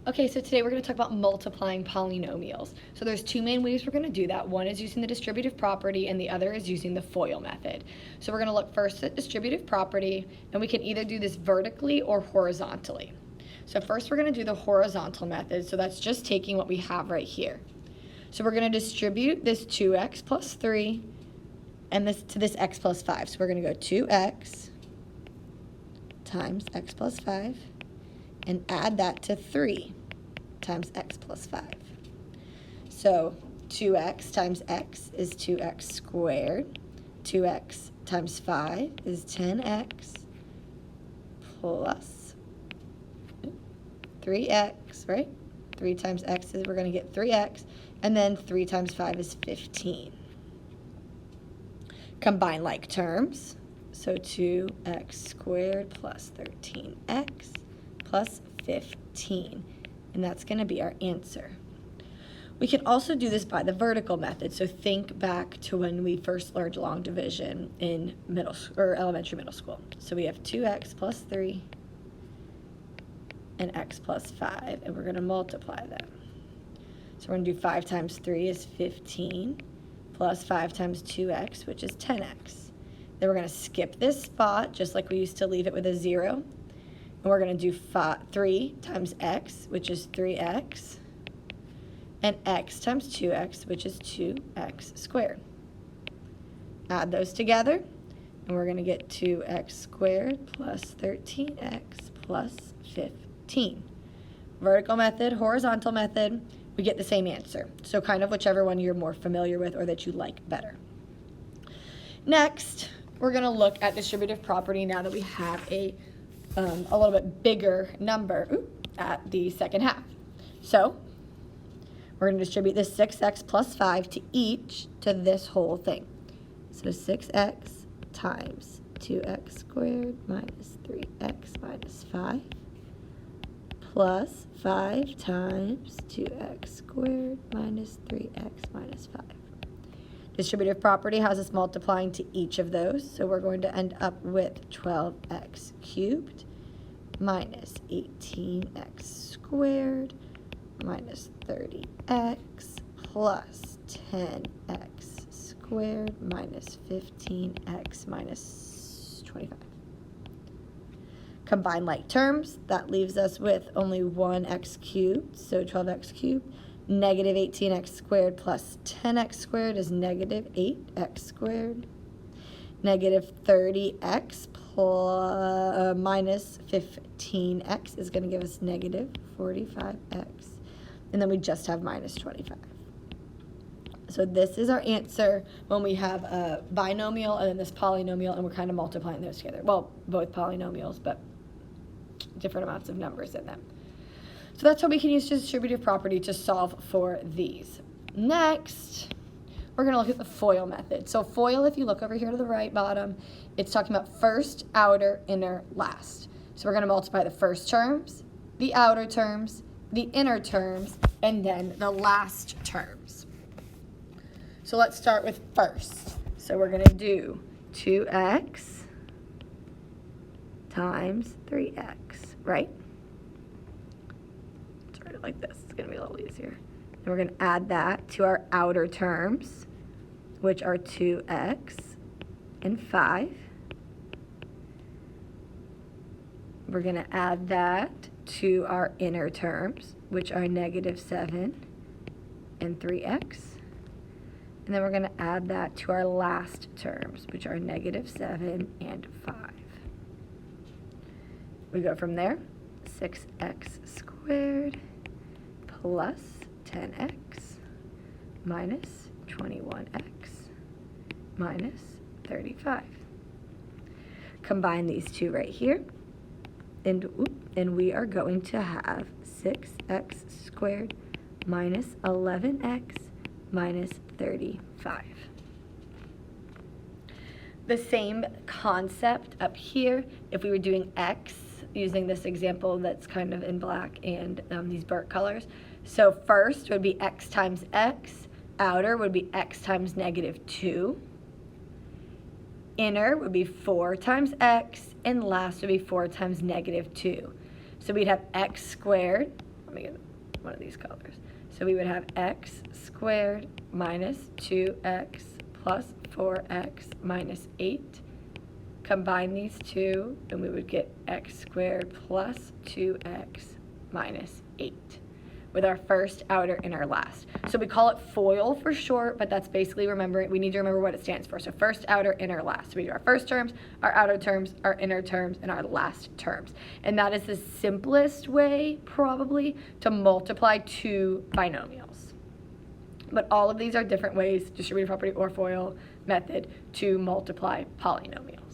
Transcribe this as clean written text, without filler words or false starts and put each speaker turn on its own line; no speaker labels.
Okay, so today we're going to talk about multiplying polynomials. So there's two main ways we're going to do that. One is using the distributive property and the other is using the FOIL method. So we're going to look first at distributive property, and we can either do this vertically or horizontally. So first we're going to do the horizontal method, so that's just taking what we have right here. So we're going to distribute this 2x plus 3 and this to this x plus 5. So we're going to go 2x times x plus 5 and add that to 3 times x plus 5. So 2x times x is 2x squared. 2x times 5 is 10x plus 3x, right? 3 times x is, we're going to get 3x, and then 3 times 5 is 15. Combine like terms, so 2x squared plus 13x plus 15, and that's going to be our answer. We can also do this by the vertical method, so think back to when we first learned long division in elementary middle school. So we have 2x plus 3 and x plus 5, and we're going to multiply them. So we're going to do 5 times 3 is 15, plus 5 times 2x, which is 10x. Then we're going to skip this spot, just like we used to leave it with a 0. And we're going to do 3 times x, which is 3x, and x times 2x, which is 2x squared. Add those together, and we're going to get 2x squared plus 13x plus 15. Vertical method, horizontal method, we get the same answer. So kind of whichever one you're more familiar with or that you like better. Next, we're going to look at distributive property now that we have a little bit bigger number at the second half. So we're going to distribute this 6x plus 5 to each to this whole thing. So 6x times 2x squared minus 3x minus 5 plus 5 times 2x squared minus 3x minus 5. Distributive property has us multiplying to each of those, so we're going to end up with 12x cubed minus 18x squared minus 30x plus 10x squared minus 15x minus 25. Combine like terms, that leaves us with only 1x cubed, so 12x cubed. Negative 18x squared plus 10x squared is negative 8x squared. Negative 30x minus 15x is going to give us negative 45x. And then we just have minus 25. So this is our answer when we have a binomial and then this polynomial, and we're kind of multiplying those together. Well, both polynomials, but different amounts of numbers in them. So that's how we can use distributive property to solve for these. Next, we're going to look at the FOIL method. So FOIL, if you look over here to the right bottom, it's talking about first, outer, inner, last. So we're going to multiply the first terms, the outer terms, the inner terms, and then the last terms. So let's start with first. So we're going to do 2x times 3x, right? Let's write it like this. It's going to be a little easier. And we're going to add that to our outer terms, which are 2x and 5. We're going to add that to our inner terms, which are negative 7 and 3x. And then we're going to add that to our last terms, which are negative 7 and 5. We go from there, 6x squared plus 10x minus 21x minus 35. Combine these two right here, and we are going to have 6x squared minus 11x minus 35. The same concept up here if we were doing x using this example that's kind of in black and these burnt colors. So first would be x times x, outer would be x times negative 2, inner would be 4 times x, and last would be 4 times negative 2. So we'd have x squared let me get one of these colors. So we would have x squared minus 2x plus 4x minus 8. Combine these two, and we would get x squared plus 2x minus 8 with our first, outer, and our last. So we call it FOIL for short, but that's basically we need to remember what it stands for. So first, outer, inner, last. So we do our first terms, our outer terms, our inner terms, and our last terms. And that is the simplest way, probably, to multiply two binomials. But all of these are different ways, distributive property or FOIL method, to multiply polynomials.